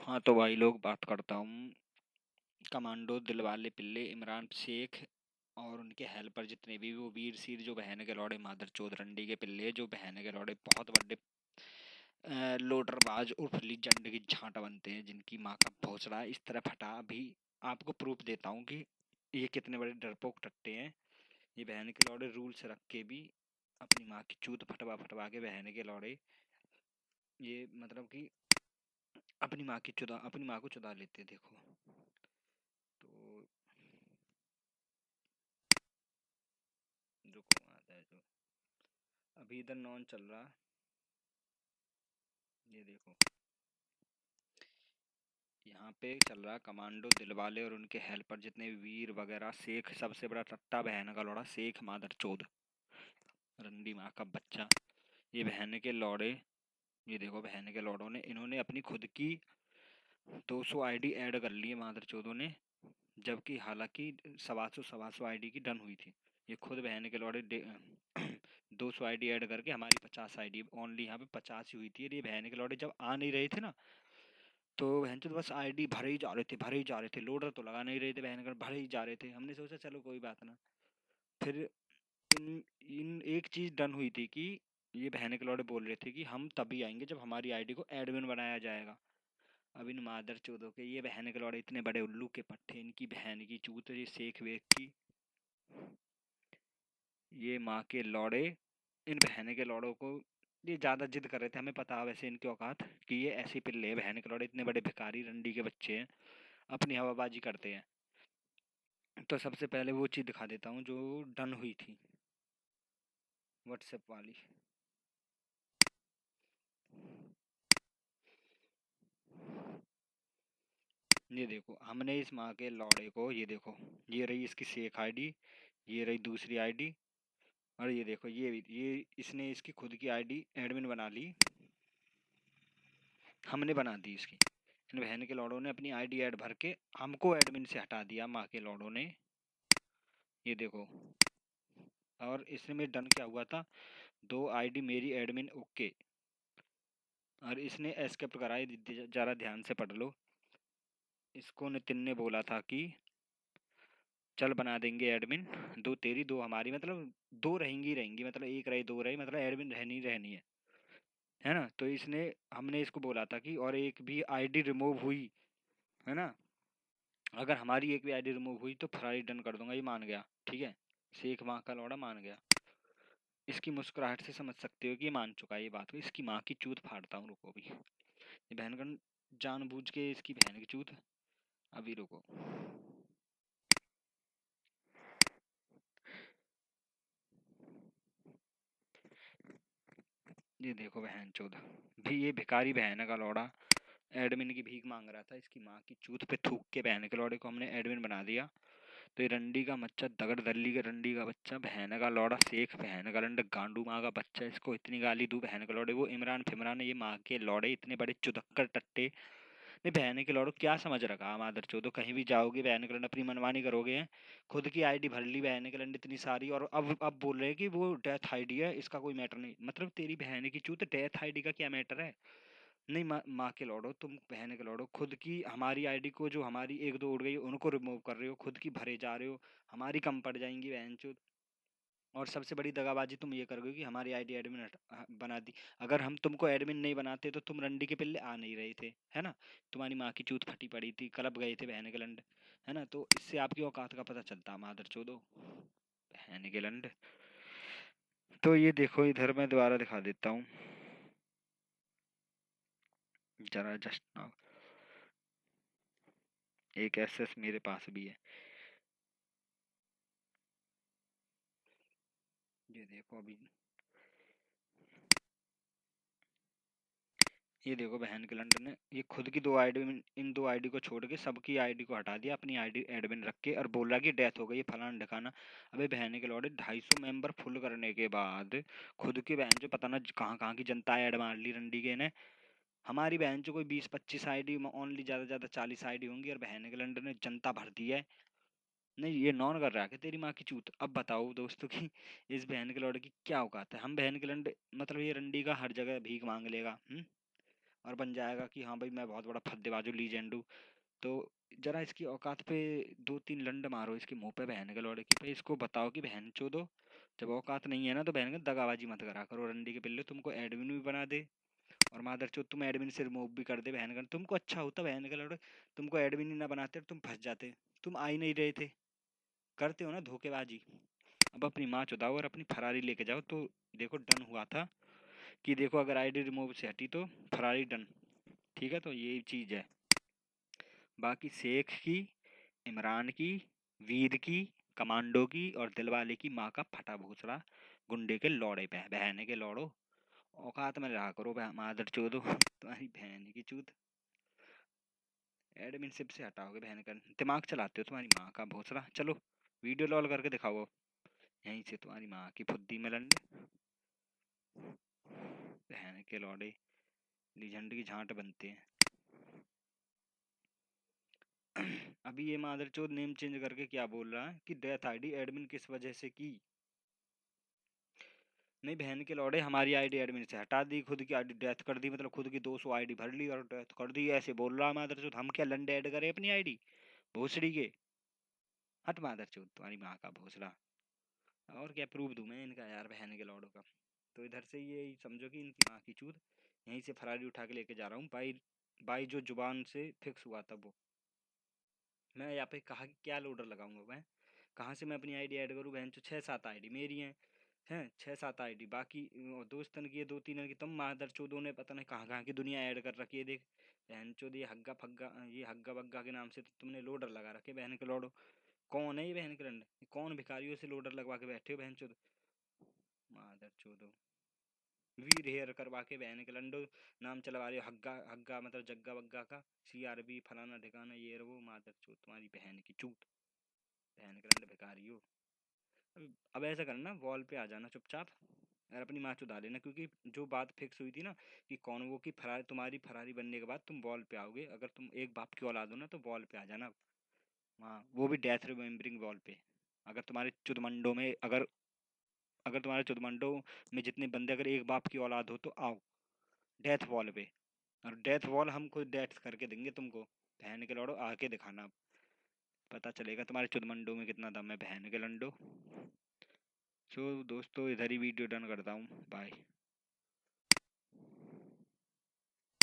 हाँ तो भाई लोग बात करता हूँ। कमांडो दिलवाले पिल्ले इमरान शेख और उनके हेल्पर जितने भी वो वीर सीर जो बहन के लौड़े मादर चौध रंडी के पिल्ले जो बहन के लौड़े बहुत बड़े लोडरबाज उर्फ लीजेंड की झांटा बनते हैं जिनकी माँ का भोसड़ा इस तरह फटा। अभी आपको प्रूफ देता हूँ कि ये कितने बड़े डरपोक टट्टे हैं। ये बहन के लौड़े रूल से रख के भी अपनी माँ की चूत फटवा फटवा के बहन के लौड़े ये मतलब कि अपनी माँ को चुदा लेते हैं। देखो तो रुको आता है जो अभी इधर नॉन चल रहा। ये देखो यहाँ पे चल रहा कमांडो दिलवाले और उनके हेल्पर जितने वीर वगैरह शेख सबसे बड़ा टट्टा बहन का लौड़ा शेख मादर चौध रंडी माँ का बच्चा। ये बहन के लौड़े ये देखो बहन के लौड़ों ने इन्होंने अपनी खुद की 200 आईडी ऐड कर ली है मादर चौधों ने, जबकि हालांकि 700 आईडी की डन हुई थी। ये खुद बहन के लौड़े 200 आईडी ऐड करके हमारी 50 आईडी ओनली यहाँ पे 50 ही हुई थी। ये बहन के लौड़े जब आ नहीं रहे थे ना तो बहन तो बस आईडी भरे ही जा रहे थे भरे ही जा रहे थे, लोडर तो लगा नहीं रहे थे, बहन का भरे ही जा रहे थे। हमने सोचा चलो कोई बात ना। फिर इन इन एक चीज़ डन हुई थी कि ये बहन के लौड़े बोल रहे थे कि हम तभी आएंगे जब हमारी आईडी को एडमिन बनाया जाएगा। अब इन मादर चौधों के ये बहन के लौड़े इतने बड़े उल्लू के पट्टे, इनकी बहन की चूत ये शेख वेख की ये माँ के लौड़े इन बहन के लौड़ों को ये ज़्यादा जिद कर रहे थे। हमें पता वैसे इनकी औकात कि ये ऐसे पिल्ले बहन के लौड़े इतने बड़े भिखारी रंडी के बच्चे हैं, अपनी हवाबाजी करते हैं। तो सबसे पहले वो चीज़ दिखा देता हूँ जो डन हुई थी व्हाट्सएप वाली। ये देखो हमने इस माँ के लौड़े को ये देखो ये रही इसकी शेख आईडी, ये रही दूसरी आईडी, और ये देखो ये इसने इसकी खुद की आईडी एडमिन बना ली, हमने बना दी इसकी। इन बहन के लौड़ों ने अपनी आईडी ऐड भर के हमको एडमिन से हटा दिया माँ के लौड़ों ने। ये देखो और इसमें डन क्या हुआ था, 2 आईडी मेरी एडमिन ओके और इसने एस्केप कराई। जरा ध्यान से पढ़ लो। इसको नितिन ने बोला था कि चल बना देंगे एडमिन, 2 तेरी 2 हमारी, मतलब 2 रहेंगी रहेंगी, मतलब एक रही 2 रही, मतलब एडमिन रहनी रहनी है ना। तो इसने हमने इसको बोला था कि और एक भी आईडी रिमूव हुई है ना, अगर हमारी एक भी आईडी रिमूव हुई तो फरारी डन कर दूंगा। ये मान गया, ठीक है, शेख माँ का लौड़ा मान गया। इसकी मुस्कुराहट से समझ सकते हो कि ये मान चुका है ये बात को। इसकी माँ की चूत फाड़ता हूँ, रुको अभी। ये बहन का जानबूझ के इसकी बहन की चूत, अभी रुको। ये देखो बहन चौध भी ये भिखारी बहन का लौड़ा एडमिन की भीख मांग रहा था। इसकी माँ की चूत पे थूक के बहन के लौड़े को हमने एडमिन बना दिया। तो ये रंडी का मच्छा दगड़ दल्ली के रंडी का बच्चा बहन का लौड़ा शेख बहन का रंड गांडू माँ का बच्चा, इसको इतनी गाली दूं बहन के लौड़े। वो इमरान फिमरान ये माँ के लौड़े इतने बड़े चुदक्कर टट्टे नहीं। बहन के लौड़ो क्या समझ रखा मादर चौधो, कहीं भी जाओगे बहन के लंड अपनी मनमानी करोगे हैं। खुद की आईडी भर ली बहन के लंड इतनी सारी, और अब बोल रहे हैं कि वो डेथ आईडी है, इसका कोई मैटर नहीं। मतलब तेरी बहन की चूत डेथ आईडी का क्या मैटर है। नहीं माँ के लौड़ो, तुम बहन के लौड़ो खुद की हमारी आईडी को जो हमारी एक दो उड़ गई उनको रिमूव कर रहे हो, खुद की भरे जा रहे हो, हमारी कम पड़ जाएंगी बहन चौथ। और सबसे बड़ी दगाबाजी तुम ये करोगे कि हमारी आईडी एडमिन बना दी। अगर हम तुमको एडमिन नहीं बनाते तो तुम रंडी के पिल्ले आ नहीं रहे थे, है ना। तुम्हारी माँ की चूत फटी पड़ी थी, क्लब गए थे बहन के लंड, है ना। तो इससे आपकी औकात का पता चलता मादर चोदो बहन के लंड। तो ये देखो इधर मैं दोबारा दिखा देता हूँ जरा जस्ट नाउ। एक एसएस मेरे पास भी है, ये देखो अभी। ये देखो बहन के लंडन ने ये खुद की 2 आईडी, इन 2 आईडी को छोड़ के सबकी आईडी को हटा दिया, अपनी आईडी एडमिन रख के, और बोल रहा कि डेथ हो गई फलाना ढकाना। अबे बहन के लौड़े 250 मेंबर फुल करने के बाद खुद के बहन जो पता ना कहाँ कहाँ की जनता ऐड मार ली रंडी के ने। हमारी बहन जो कोई 20-25 आईडी ओनली, ज्यादा ज्यादा 40 आईडी होंगी, और बहन के लंडन ने जनता भर दी है। नहीं ये नॉन कर रहा है कि तेरी माँ की चूत। अब बताओ दोस्तों की इस बहन के लौड़े की क्या औकात है। हम बहन के लंड मतलब ये रंडी का हर जगह भीख मांग लेगा। और बन जाएगा कि हाँ भाई मैं बहुत बड़ा फद्देबाजू लीजेंड हूँ। तो जरा इसकी औकात पे 2-3 लंड मारो इसके मुंह पे बहन के लौड़े की, भाई इसको बताओ कि बहन चोदो, जब औकात नहीं है ना तो बहन के दगाबाजी मत करा करो, रंडी के पिल्ले तुमको एडमिन भी बना दे और मादर चोद तुम एडमिन से रिमूव भी कर दे बहन का, तुमको अच्छा होता बहन के लौड़े, तुमको एडमिन ही ना बनाते तुम फंस जाते, तुम आ ही नहीं रहे थे, करते हो ना धोखेबाजी। अब अपनी माँ चुदाओ और अपनी फरारी लेके जाओ, तो देखो डन हुआ था कि देखो अगर आईडी रिमूव से हटी तो फरारी डन, ठीक है, तो यही चीज़ है। बाकी शेख की, इमरान की, वीर की, कमांडो की और दिलवाले की माँ का फटा भूसड़ा गुंडे के लौड़े पे बहन के लौड़ो, औकात में रहा करो मादर चोदो तुम्हारी बहन की चूत, एडमिनशिप से हटाओगे बहन का, दिमाग चलाते हो तुम्हारी माँ का भोसड़ा। चलो वीडियो लॉल करके दिखाओ अब, यहीं से तुम्हारी माँ की फुद्दी में लंड, बहन के लौड़े लीजेंड की झांट बनते हैं। अभी ये मादरचोद नेम चेंज करके क्या बोल रहा है कि डेथ आईडी एडमिन किस वजह से की, नहीं बहन के लौड़े हमारी आईडी एडमिन से हटा दी, खुद की आईडी डेथ कर दी, मतलब खुद की 200 आईडी भर ली और डेथ कर दी, ऐसे बोल रहा है मादरचोद, हम क्या लंडे ऐड करें अपनी आईडी भोसड़ी के, हट मादरचोद तुम्हारी माँ का भोसड़ा, और क्या प्रूफ दूं मैं इनका यार बहन के लौड़ों का। तो इधर से ये समझो कि इनकी माँ की चूत, यहीं से फरारी उठा के लेके जा रहा हूँ बाई, बाई जो जुबान से फिक्स हुआ था वो, मैं यहाँ पे कहा कि क्या लोडर लगाऊंगा मैं, कहाँ से मैं अपनी आईडी ऐड करूँ, बहन जो 6-7 आईडी मेरी हैं 6-7 आईडी, बाकी दोस्तन की है 2-3 की, तुम मादर चोदों ने पता नहीं कहाँ कहाँ की दुनिया ऐड कर रखी है, देख बहन चोद ये हग्गा फग्गा, ये हग्गा बग्गा के नाम से तो तुमने लोडर लगा रखे बहन के लौड़ो, कौन है ये बहन के लंड, कौन भिखारियों से लोडर लगवा के बैठे हो बहन चोद, मादर चोदो वीर हेयर करवा के बहन के लंडो नाम चलवा रहे हो, हग्गा हग्गा मतलब जग्गा वग्गा का, CRB फलाना ठिकाना ये वो, मादर चोद तुम्हारी बहन की चूत, बहन के लंड भिखारी हो। अब ऐसा करना वॉल पे आ जाना चुपचाप और अपनी माँ चुदा लेना, क्योंकि जो बात फिक्स हुई थी ना कि कॉन्वो की फरारी, तुम्हारी फरारी बनने के बाद तुम वॉल पे आओगे, अगर तुम एक बाप की औलाद हो ना तो वॉल पे आ जाना, हाँ वो भी डेथ रिमेम्बरिंग वॉल पे, अगर तुम्हारे चुदमंडो में अगर अगर तुम्हारे चुदमंडो में जितने बंदे अगर एक बाप की औलाद हो तो आओ डेथ वॉल पे, और डेथ वॉल हम खुद डेथ करके देंगे तुमको, बहन के लौड़ो आके दिखाना, पता चलेगा तुम्हारे चुदमंडो में कितना दम है बहन के लंडो। सो दोस्तों इधर ही वीडियो डन करता हूँ, बाय।